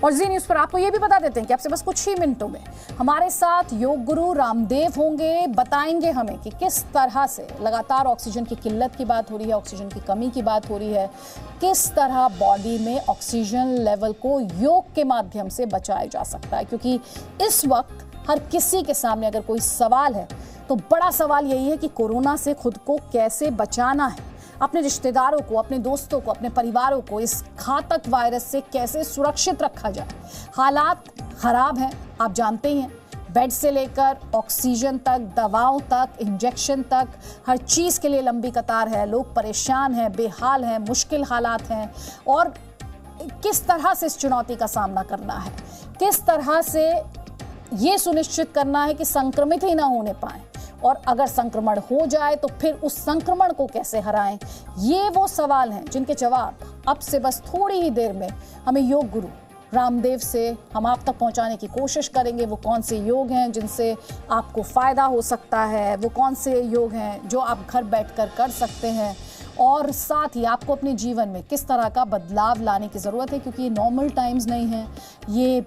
और जी न्यूज़ पर आपको ये भी बता देते हैं कि आपसे बस कुछ ही मिनटों में हमारे साथ योग गुरु रामदेव होंगे, बताएंगे हमें कि किस तरह से लगातार ऑक्सीजन की किल्लत की बात हो रही है, ऑक्सीजन की कमी की बात हो रही है, किस तरह बॉडी में ऑक्सीजन लेवल को योग के माध्यम से बचाया जा सकता है। क्योंकि इस वक्त हर किसी के सामने अगर कोई सवाल है तो बड़ा सवाल यही है कि कोरोना से खुद को कैसे बचाना है, अपने रिश्तेदारों को, अपने दोस्तों को, अपने परिवारों को इस घातक वायरस से कैसे सुरक्षित रखा जाए। हालात खराब हैं, आप जानते ही हैं, बेड से लेकर ऑक्सीजन तक, दवाओं तक, इंजेक्शन तक, हर चीज़ के लिए लंबी कतार है। लोग परेशान हैं, बेहाल हैं, मुश्किल हालात हैं। और किस तरह से इस चुनौती का सामना करना है, किस तरह से ये सुनिश्चित करना है कि संक्रमित ही ना होने पाए, और अगर संक्रमण हो जाए तो फिर उस संक्रमण को कैसे हराएं। ये वो सवाल हैं जिनके जवाब अब से बस थोड़ी ही देर में हमें योग गुरु रामदेव से हम आप तक पहुंचाने की कोशिश करेंगे। वो कौन से योग हैं जिनसे आपको फ़ायदा हो सकता है, वो कौन से योग हैं जो आप घर बैठकर कर सकते हैं, और साथ ही आपको अपने जीवन में किस तरह का बदलाव लाने की ज़रूरत है। क्योंकि ये नॉर्मल टाइम्स नहीं हैं, ये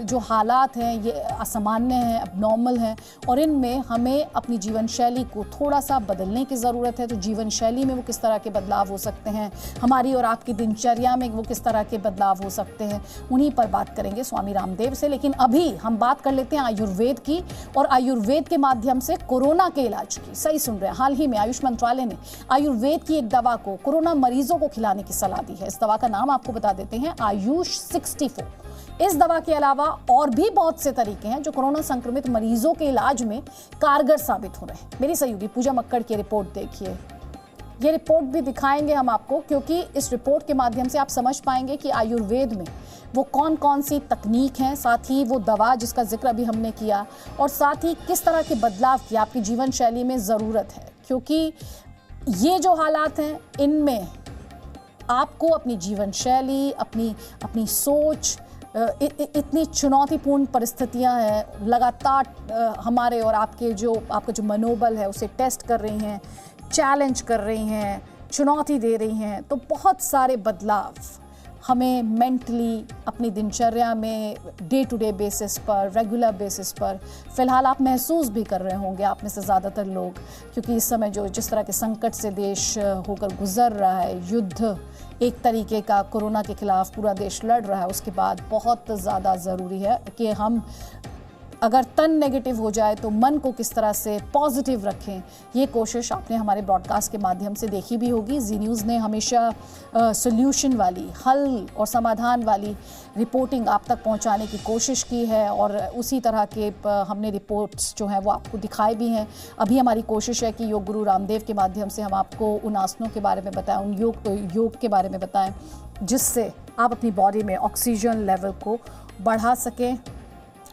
जो हालात हैं ये असामान्य हैं, अबनॉर्मल हैं, और इनमें हमें अपनी जीवन शैली को थोड़ा सा बदलने की ज़रूरत है। तो जीवन शैली में वो किस तरह के बदलाव हो सकते हैं, हमारी और आपकी दिनचर्या में वो किस तरह के बदलाव हो सकते हैं, उन्हीं पर बात करेंगे स्वामी रामदेव से। लेकिन अभी हम बात कर लेते हैं आयुर्वेद की, और आयुर्वेद के माध्यम से कोरोना के इलाज की। सही सुन रहे हैं, हाल ही में आयुष मंत्रालय ने आयुर्वेद की एक दवा को कोरोना मरीजों को खिलाने की सलाह दी है। इस दवा का नाम आपको बता देते हैं, आयुष 64। इस दवा के अलावा और भी बहुत से तरीके हैं जो कोरोना संक्रमित मरीजों के इलाज में कारगर साबित हो रहे हैं। मेरी सहयोगी पूजा मक्कड़ की रिपोर्ट देखिए, ये रिपोर्ट भी दिखाएंगे हम आपको, क्योंकि इस रिपोर्ट के माध्यम से आप समझ पाएंगे कि आयुर्वेद में वो कौन कौन सी तकनीक हैं, साथ ही वो दवा जिसका जिक्र अभी हमने किया, और साथ ही किस तरह के बदलाव की आपकी जीवन शैली में ज़रूरत है। क्योंकि ये जो हालात हैं इनमें आपको अपनी जीवन शैली, अपनी सोच, इतनी चुनौतीपूर्ण परिस्थितियां हैं, लगातार हमारे और आपका जो मनोबल है उसे टेस्ट कर रही हैं, चैलेंज कर रही हैं, चुनौती दे रही हैं। तो बहुत सारे बदलाव हमें मेंटली अपनी दिनचर्या में डे टू डे बेसिस पर, रेगुलर बेसिस पर फ़िलहाल आप महसूस भी कर रहे होंगे, आप में से ज़्यादातर लोग, क्योंकि इस समय जिस तरह के संकट से देश होकर गुजर रहा है, युद्ध एक तरीके का कोरोना के खिलाफ पूरा देश लड़ रहा है, उसके बाद बहुत ज़्यादा ज़रूरी है कि हम अगर तन नेगेटिव हो जाए तो मन को किस तरह से पॉजिटिव रखें। ये कोशिश आपने हमारे ब्रॉडकास्ट के माध्यम से देखी भी होगी। जी न्यूज़ ने हमेशा सॉल्यूशन वाली, हल और समाधान वाली रिपोर्टिंग आप तक पहुंचाने की कोशिश की है, और उसी तरह के हमने रिपोर्ट्स जो हैं वो आपको दिखाए भी हैं। अभी हमारी कोशिश है कि योग गुरु रामदेव के माध्यम से हम आपको उन आसनों के बारे में बताएं, उन योग के बारे में बताएं, जिससे आप अपनी बॉडी में ऑक्सीजन लेवल को बढ़ा सकें,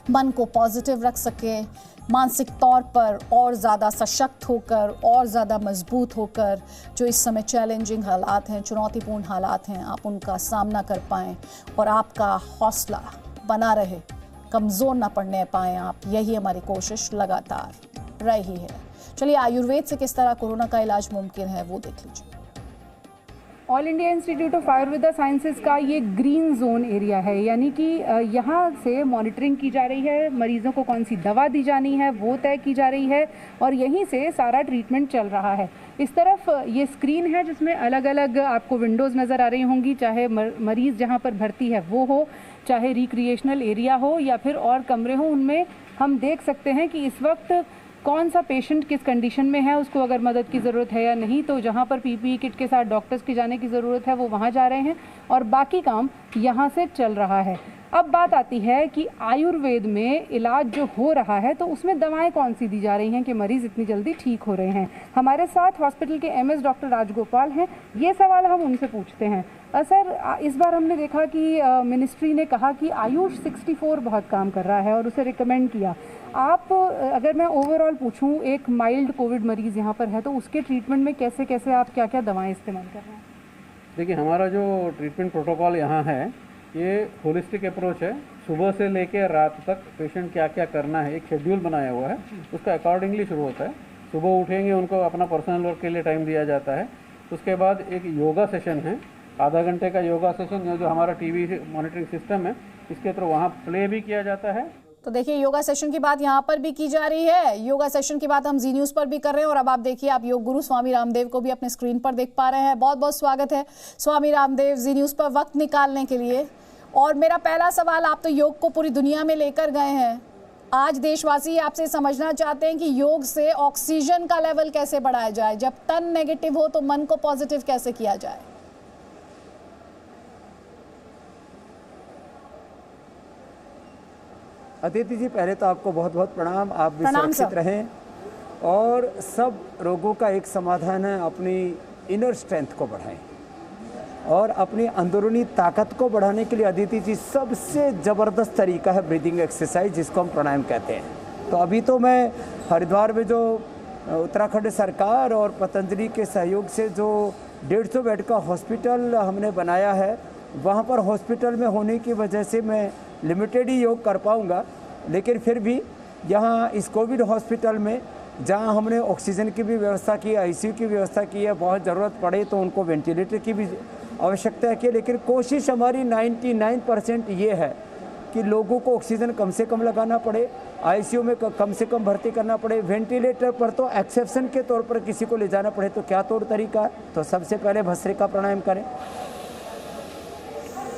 मन को पॉजिटिव रख सकें, मानसिक तौर पर और ज़्यादा सशक्त होकर, और ज़्यादा मजबूत होकर जो इस समय चैलेंजिंग हालात हैं, चुनौतीपूर्ण हालात हैं, आप उनका सामना कर पाएँ और आपका हौसला बना रहे, कमज़ोर ना पड़ने पाएँ आप। यही हमारी कोशिश लगातार रही है। चलिए आयुर्वेद से किस तरह कोरोना का इलाज मुमकिन है वो देख लीजिए। All India institute of Ayurveda sciences का ये ग्रीन जोन एरिया है, यानी कि यहाँ से मॉनिटरिंग की जा रही है, मरीजों को कौन सी दवा दी जानी है वो तय की जा रही है, और यहीं से सारा ट्रीटमेंट चल रहा है। इस तरफ ये स्क्रीन है जिसमें अलग अलग आपको विंडोज़ नज़र आ रही होंगी, चाहे मरीज़ जहाँ पर भर्ती है वो हो, चाहे रिक्रिएशनल एरिया हो या फिर और कमरे हों, उनमें हम देख सकते हैं कि इस वक्त कौन सा पेशेंट किस कंडीशन में है, उसको अगर मदद की ज़रूरत है या नहीं। तो जहाँ पर पीपीई किट के साथ डॉक्टर्स की जाने की ज़रूरत है वो वहाँ जा रहे हैं, और बाकी काम यहाँ से चल रहा है। अब बात आती है कि आयुर्वेद में इलाज जो हो रहा है तो उसमें दवाएं कौन सी दी जा रही हैं कि मरीज़ इतनी जल्दी ठीक हो रहे हैं। हमारे साथ हॉस्पिटल के एमएस डॉक्टर राजगोपाल हैं, ये सवाल हम उनसे पूछते हैं। सर, इस बार हमने देखा कि मिनिस्ट्री ने कहा कि आयुष 64 बहुत काम कर रहा है और उसे रिकमेंड किया। आप अगर मैं ओवरऑल पूछूं, एक माइल्ड कोविड मरीज़ यहाँ पर है तो उसके ट्रीटमेंट में कैसे कैसे आप क्या क्या दवाएं इस्तेमाल कर रहे हैं? देखिए, हमारा जो ट्रीटमेंट प्रोटोकॉल यहाँ है ये होलिस्टिक अप्रोच है। सुबह से लेकर रात तक पेशेंट क्या क्या करना है एक शेड्यूल बनाया हुआ है, उसका अकॉर्डिंगली शुरू होता है। सुबह उठेंगे, उनको अपना पर्सनल वर्क के लिए टाइम दिया जाता है। उसके बाद एक योगा सेशन है, आधा घंटे का योगा सेशन जो हमारा टीवी मॉनिटरिंग सिस्टम है इसके थ्रू वहाँ प्ले भी किया जाता है। तो देखिए योगा सेशन की बात यहाँ पर भी की जा रही है, योगा सेशन की बात हम जी न्यूज़ पर भी कर रहे हैं और अब आप देखिए आप योग गुरु स्वामी रामदेव को भी अपने स्क्रीन पर देख पा रहे हैं। बहुत बहुत स्वागत है स्वामी रामदेव जी न्यूज़ पर वक्त निकालने के लिए। और मेरा पहला सवाल, आप तो योग को पूरी दुनिया में लेकर गए हैं, आज देशवासी आपसे समझना चाहते हैं कि योग से ऑक्सीजन का लेवल कैसे बढ़ाया जाए, जब तन नेगेटिव हो तो मन को पॉजिटिव कैसे किया जाए। अदिति जी, पहले तो आपको बहुत बहुत प्रणाम। आप भी सुरक्षित रहें और सब रोगों का एक समाधान है, अपनी इनर स्ट्रेंथ को बढ़ाएं और अपनी अंदरूनी ताकत को बढ़ाने के लिए अदिति जी सबसे ज़बरदस्त तरीका है ब्रीदिंग एक्सरसाइज, जिसको हम प्राणायाम कहते हैं। तो अभी तो मैं हरिद्वार में जो उत्तराखंड सरकार और पतंजलि के सहयोग से जो 150 बेड का हॉस्पिटल हमने बनाया है, वहाँ पर हॉस्पिटल में होने की वजह से मैं लिमिटेड ही योग कर पाऊँगा, लेकिन फिर भी यहाँ इस कोविड हॉस्पिटल में जहाँ हमने ऑक्सीजन की भी व्यवस्था की, आईसीयू की व्यवस्था की है, बहुत ज़रूरत पड़े तो उनको वेंटिलेटर की भी आवश्यकता है, लेकिन कोशिश हमारी 99% ये है कि लोगों को ऑक्सीजन कम से कम लगाना पड़े, आईसीयू में कम से कम भर्ती करना पड़े, वेंटिलेटर पर तो एक्सेप्शन के तौर पर किसी को ले जाना पड़े तो क्या तौर तरीका है। तो सबसे पहले भस्त्रिका प्राणायाम करें,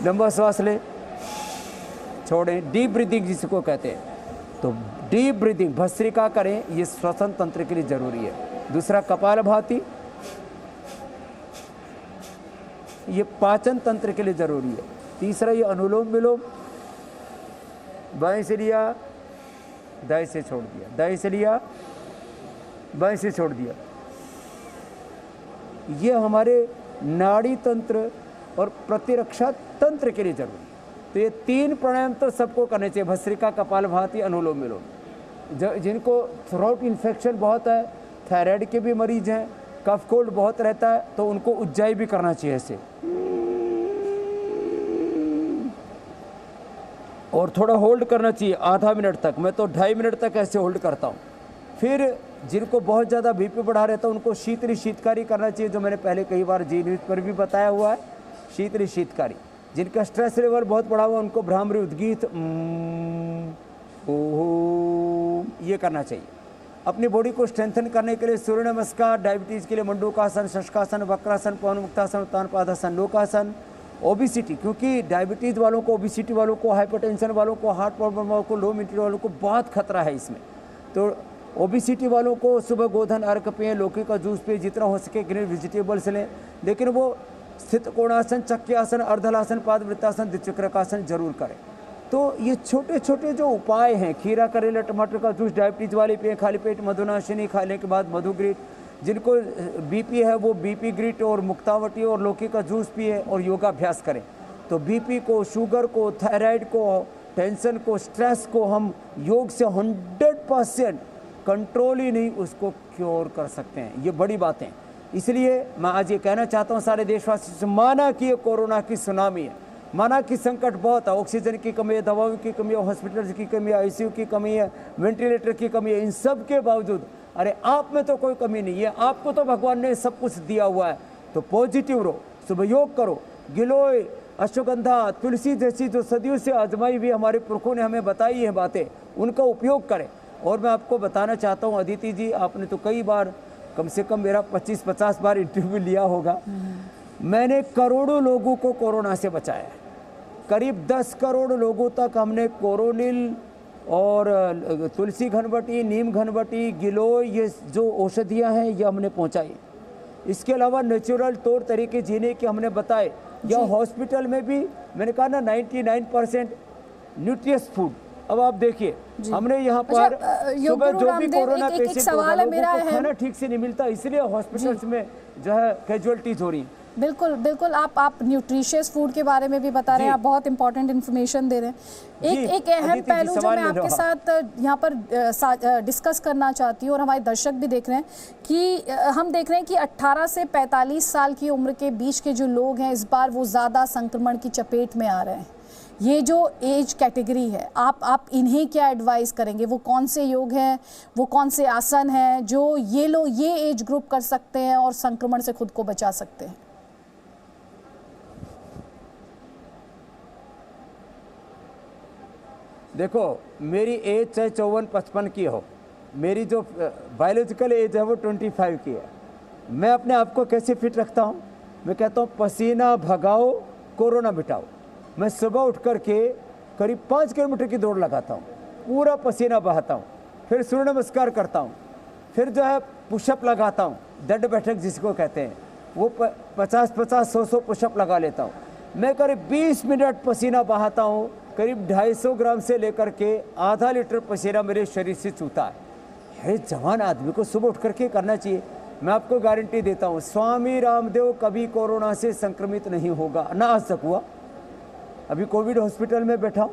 लंबा श्वास लें, छोड़ें, डीप ब्रीदिंग जिसको कहते हैं, तो डीप ब्रीदिंग भस्त्रिका करें, ये श्वसन तंत्र के लिए जरूरी है। दूसरा कपालभाति, ये पाचन तंत्र के लिए जरूरी है। तीसरा ये अनुलोम विलोम, बाएं से लिया दाएं से छोड़ दिया, दाएं से लिया बाएं से छोड़ दिया, ये हमारे नाड़ी तंत्र और प्रतिरक्षा तंत्र के लिए जरूरी है। तो ये 3 प्राणायाम तो सबको करने चाहिए, भस्त्रिका, कपालभाति, अनुलोम विलोम। जिनको थ्रोट इन्फेक्शन बहुत है, थायराइड के भी मरीज हैं, कफ कोल्ड बहुत रहता है, तो उनको उज्जाई भी करना चाहिए ऐसे, और थोड़ा होल्ड करना चाहिए आधा मिनट तक। मैं तो 2.5 मिनट तक ऐसे होल्ड करता हूँ। फिर जिनको बहुत ज़्यादा बीपी बढ़ा रहता है उनको शीतकारी करना चाहिए, जो मैंने पहले कई बार जी न्यूज़ पर भी बताया हुआ है, शीतकारी। जिनका स्ट्रेस लेवल बहुत बढ़ा हुआ उनको भ्रामरी उद्गीत ये करना चाहिए। अपनी बॉडी को स्ट्रेंथन करने के लिए सूर्य नमस्कार, डायबिटीज़ के लिए मंडूकासन, शशकासन, वक्रासन, पवन मुक्तासन, उत्तान पादासन, लोकासन। ओबिसिटी, क्योंकि डायबिटीज़ वालों को, ओबिसिटी वालों को, हाइपरटेंशन वालों को, हार्ट प्रॉब्लम वालों को, लो इम्यूनिटी वालों को बहुत खतरा है इसमें। तो ओबिसिटी वालों को सुबह गोधन अर्क पिए, लौकी का जूस पिए, जितना हो सके ग्रीन वेजिटेबल्स लें, लेकिन वो स्थित कोणासन, चक्रासन, अर्धलासन, पादवृत्तासन, द्विचक्रकासन जरूर करें। तो ये छोटे छोटे जो उपाय हैं, खीरा, करेला, टमाटर का जूस डायबिटीज़ वाले पिए, खाली पेट मधुनाशिनी खाने के बाद मधुग्रीट, जिनको बीपी है वो बीपी ग्रीट और मुक्तावटी और लौकी का जूस पिए और योगाभ्यास करें। तो बीपी को, शुगर को, थायराइड को, टेंशन को, स्ट्रेस को हम योग से 100% कंट्रोल ही नहीं, उसको क्योर कर सकते हैं। ये बड़ी बातें, इसलिए मैं आज ये कहना चाहता हूँ सारे देशवासियों से, माना कि ये कोरोना की सुनामी है, माना कि संकट बहुत है, ऑक्सीजन की कमी है, दवाओं की कमी है, हॉस्पिटल्स की कमी है, आईसीयू की कमी है, वेंटिलेटर की कमी है, इन सब के बावजूद अरे आप में तो कोई कमी नहीं है, आपको तो भगवान ने सब कुछ दिया हुआ है। तो पॉजिटिव रहो, सुबह योग करो, गिलोय, अश्वगंधा, तुलसी जैसी जो सदियों से आजमाई हुई हमारे पुरखों ने हमें बताई हैं बातें, उनका उपयोग करें। और मैं आपको बताना चाहता हूँ अदिति जी, आपने तो कई बार, कम से कम मेरा 25-50 बार इंटरव्यू लिया होगा, मैंने करोड़ों लोगों को कोरोना से बचाया है। करीब 10 करोड़ लोगों तक हमने कोरोनिल और तुलसी घनबटी, नीम घनबटी, गिलोय, ये जो औषधियाँ हैं ये हमने पहुँचाई। इसके अलावा नेचुरल तौर तरीके जीने के हमने बताए। या हॉस्पिटल में भी मैंने कहा ना 99% न्यूट्रियस फूड। अब आप देखिए हमने यहाँ पर सुबह जो भी कोरोना पेशेंट होगा, लोगों को खाना ठीक से नहीं मिलता, इसलिए हॉस्पिटल्स में जो है कैजुअलिटीज हो रही हैं। बिल्कुल बिल्कुल, आप न्यूट्रिशियस फूड के बारे में भी बता रहे हैं, आप बहुत इंपॉर्टेंट इन्फॉर्मेशन दे रहे हैं। एक अहम पहलू जो मैं आपके साथ यहाँ पर डिस्कस करना चाहती हूँ और हमारे दर्शक भी देख रहे हैं कि हम देख रहे हैं कि 18 से 45 साल की उम्र के बीच के जो लोग हैं, इस बार वो ज़्यादा संक्रमण की चपेट में आ रहे हैं। ये जो एज कैटेगरी है, आप इन्हें क्या एडवाइस करेंगे? वो कौन से योग हैं, वो कौन से आसन हैं जो ये लोग, ये एज ग्रुप कर सकते हैं और संक्रमण से खुद को बचा सकते हैं? देखो मेरी एज चाहे 54-55 की हो, मेरी जो बायोलॉजिकल एज है वो 25 की है। मैं अपने आप को कैसे फिट रखता हूँ? मैं कहता हूँ पसीना भगाओ, कोरोना मिटाओ। मैं सुबह उठ करके करीब 5 किलोमीटर की दौड़ लगाता हूँ, पूरा पसीना बहाता हूँ, फिर सूर्य नमस्कार करता हूँ, फिर जो है पुशअप लगाता हूँ, दंड बैठक जिसको कहते हैं, वो 50-50, 100-100 पुशअप लगा लेता हूँ। मैं करीब 20 मिनट पसीना बहाता हूँ, करीब 250 ग्राम से लेकर के आधा लीटर पसीना मेरे शरीर से चूता है। जवान आदमी को सुबह उठ करके करना चाहिए। मैं आपको गारंटी देता हूँ स्वामी रामदेव कभी कोरोना से संक्रमित नहीं होगा, ना आज तक हुआ। अभी कोविड हॉस्पिटल में बैठा हूँ,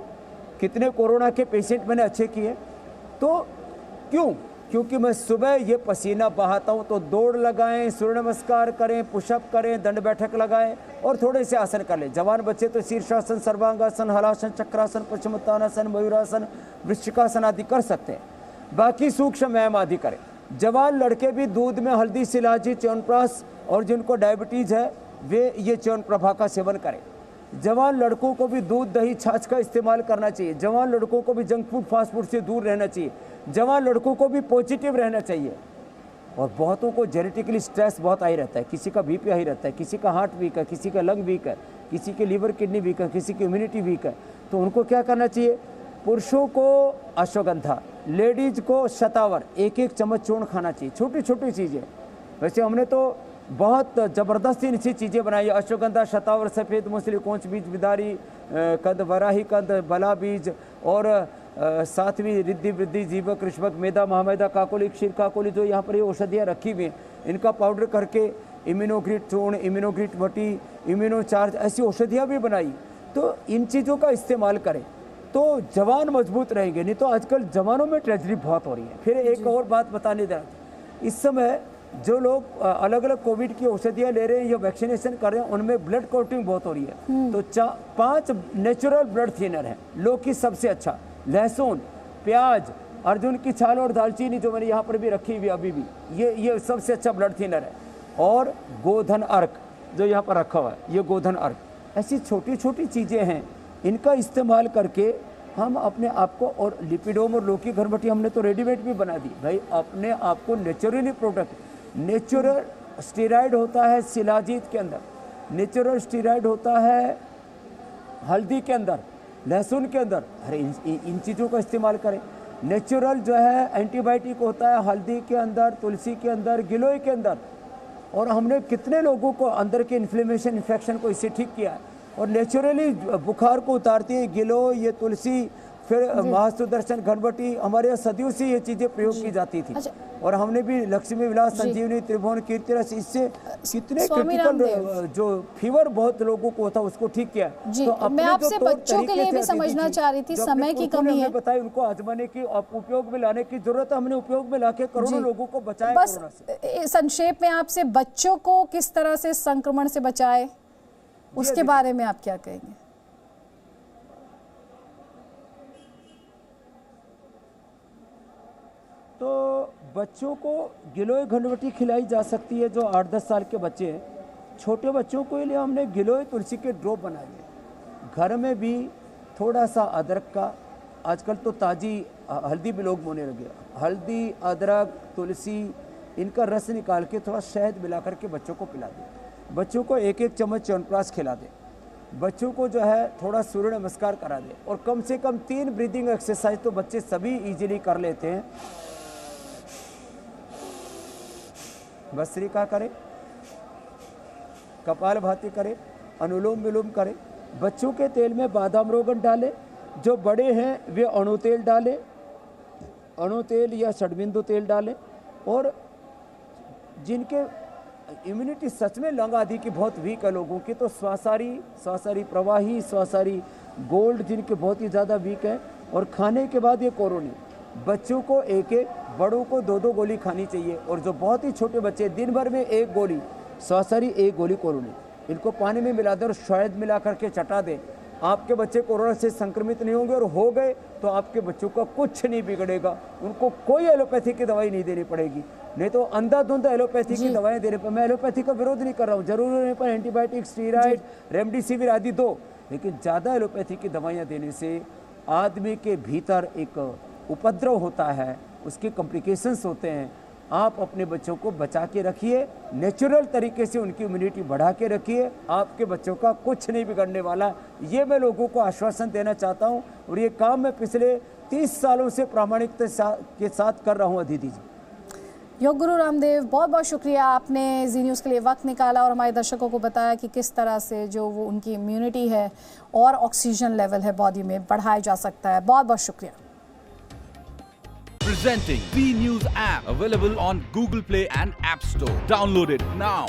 कितने कोरोना के पेशेंट मैंने अच्छे किए। तो क्यों? क्योंकि मैं सुबह ये पसीना बहाता हूँ। तो दौड़ लगाएं, सूर्य नमस्कार करें, पुशअप करें, दंड बैठक लगाएं और थोड़े से आसन कर लें। जवान बच्चे तो शीर्षासन, सर्वांगासन, हलासन, चक्रासन, पश्चिमोत्तानासन, मयूरासन, वृश्चिकासन आदि कर सकते हैं। बाकी सूक्ष्म व्यायाम आदि करें। जवान लड़के भी दूध में हल्दी, शिलाजी, च्यवनप्राश और जिनको डायबिटीज़ है वे ये च्यवनप्रभा का सेवन करें। जवान लड़कों को भी दूध, दही, छाछ का इस्तेमाल करना चाहिए। जवान लड़कों को भी जंक फूड, फास्ट फूड से दूर रहना चाहिए। जवान लड़कों को भी पॉजिटिव रहना चाहिए। और बहुतों को जेनेटिकली स्ट्रेस बहुत हाई रहता है, किसी का बीपी हाई रहता है, किसी का हार्ट वीक है, किसी का लंग वीक है, किसी के लीवर किडनी वीक है, किसी की इम्यूनिटी वीक है। तो उनको क्या करना चाहिए? पुरुषों को अश्वगंधा, लेडीज को शतावर 1-1 चम्मच चूर्ण खाना चाहिए। छोटी छोटी चीज़ें। वैसे हमने तो बहुत ज़बरदस्ती सी चीज़ें बनाई है। अश्वगंधा, शतावर, सफ़ेद मूंगफली, कोंच बीज, बिदारी कंद, वराही कंद, बला बीज और 7वीं रिद्धि, वृद्धि, जीवक, ऋषभक, मैदा, महामैदा, काकोली, क्षीर काकोली, जो यहाँ पर ये औषधियाँ रखी हुई हैं, इनका पाउडर करके इम्यूनोग्रिट चूर्ण, इम्यूनोग्रिट वटी, इम्यूनोचार्ज, ऐसी औषधियाँ भी बनाई। तो इन चीज़ों का इस्तेमाल करें तो जवान मजबूत रहेंगे। नहीं तो आजकल जवानों में ट्रेजेडी बहुत हो रही है। फिर एक और बात बताने देना, इस समय जो लोग अलग अलग कोविड की औषधियाँ ले रहे हैं या वैक्सीनेशन कर रहे हैं, उनमें ब्लड क्लॉटिंग बहुत हो रही है। तो 5 नेचुरल ब्लड थिनर हैं। लौकी सबसे अच्छा, लहसुन, प्याज, अर्जुन की छाल और दालचीनी जो मैंने यहाँ पर भी रखी हुई अभी भी, ये सबसे अच्छा ब्लड थिनर है। और गोधन अर्क जो यहाँ पर रखा हुआ है, ये गोधन अर्क। ऐसी छोटी छोटी चीज़ें हैं, इनका इस्तेमाल करके हम अपने आप को, और लिपिडोम और लौकी घरबटी हमने तो रेडीमेड भी बना दी भाई, अपने आप को नेचुरली प्रोटेक्ट। नेचुरल स्टेरॉइड होता है शिलाजीत के अंदर, नेचुरल स्टेरॉइड होता है हल्दी के अंदर, लहसुन के अंदर। अरे इन चीज़ों का इस्तेमाल करें। नेचुरल जो है एंटीबायोटिक होता है हल्दी के अंदर, तुलसी के अंदर, गिलोय के अंदर। और हमने कितने लोगों को अंदर के इन्फ्लेमेशन, इन्फेक्शन को इससे ठीक किया है। और नेचुरली बुखार को उतारती है गिलोय, ये तुलसी, फिर महासुदर्शन, घनबटी। हमारे यहाँ सदियों से ये चीज़ें प्रयोग की जाती थी। अच्छा। और हमने भी लक्ष्मी विलास, संजीवनी, त्रिभुवन, कीर्तिरस, इससे कितने क्रिटिकल जो फीवर बहुत लोगों को होता उसको ठीक किया। तो मैं आपसे बच्चों के लिए भी समझना चाह रही थी, समय की कमी है, बताइए उनको आजमाने की, उपयोग में लाने की जरूरत है। हमने उपयोग में लाके करोड़ों लोगों को बचाया। बस संक्षेप में आपसे, बच्चों को किस तरह से संक्रमण से बचाए, उसके बारे में आप क्या कहेंगे? तो बच्चों को गिलोय घनवटी खिलाई जा सकती है। जो 8-10 साल के बच्चे हैं, छोटे बच्चों के लिए हमने गिलोय तुलसी के ड्रॉप बनाए हैं। घर में भी थोड़ा सा अदरक का, आजकल तो ताज़ी हल्दी भी लोग बोने लगे, हल्दी, अदरक, तुलसी, इनका रस निकाल के थोड़ा शहद मिला करके बच्चों को पिला दें। बच्चों को 1-1 चम्मच च्यवनप्राश खिला दें। बच्चों को जो है थोड़ा सूर्य नमस्कार करा दें। और कम से कम 3 ब्रीदिंग एक्सरसाइज तो बच्चे सभी इजीली कर लेते हैं। भस्त्रिका करें, कपालभाति करें, अनुलोम विलोम करें। बच्चों के तेल में बादाम रोगन डालें। जो बड़े हैं वे अणु तेल डालें, अणु तेल या षडबिंदु तेल डालें। और जिनके इम्यूनिटी सच में लंग आदि की बहुत वीक है लोगों की, तो स्वासारी प्रवाही, स्वासारी गोल्ड जिनके बहुत ही ज़्यादा वीक है। और खाने के बाद ये कोरोनी, बच्चों को 1-1, बड़ों को 2-2 गोली खानी चाहिए। और जो बहुत ही छोटे बच्चे, दिन भर में 1 गोली स्वासारी, 1 गोली कोरोनी, इनको पानी में मिला दें और शहद मिला करके चटा दें। आपके बच्चे कोरोना से संक्रमित नहीं होंगे, और हो गए तो आपके बच्चों का कुछ नहीं बिगड़ेगा। उनको कोई एलोपैथी की दवाई नहीं देनी पड़ेगी। नहीं तो अंधाधुंध एलोपैथी की दवाएं देने पर, मैं एलोपैथी का विरोध नहीं कर रहा हूँ, जरूरी होने पर एंटीबायोटिक, स्टीरॉइड, रेमडेसिविर आदि दो, लेकिन ज़्यादा एलोपैथी की दवाइयाँ देने से आदमी के भीतर एक उपद्रव होता है, उसके कॉम्प्लिकेशंस होते हैं। आप अपने बच्चों को बचा के रखिए, नेचुरल तरीके से उनकी इम्यूनिटी बढ़ा के रखिए, आपके बच्चों का कुछ नहीं बिगड़ने वाला। ये मैं लोगों को आश्वासन देना चाहता हूँ और ये काम मैं पिछले 30 सालों से प्रामाणिकता के साथ कर रहा हूँ। अदिति जी, योग गुरु रामदेव, बहुत बहुत शुक्रिया, आपने जी न्यूज़ के लिए वक्त निकाला और हमारे दर्शकों को बताया कि किस तरह से जो वो उनकी इम्यूनिटी है और ऑक्सीजन लेवल है बॉडी में बढ़ाया जा सकता है। बहुत बहुत शुक्रिया। Presenting V News app, available on Google Play and App Store. Download it now.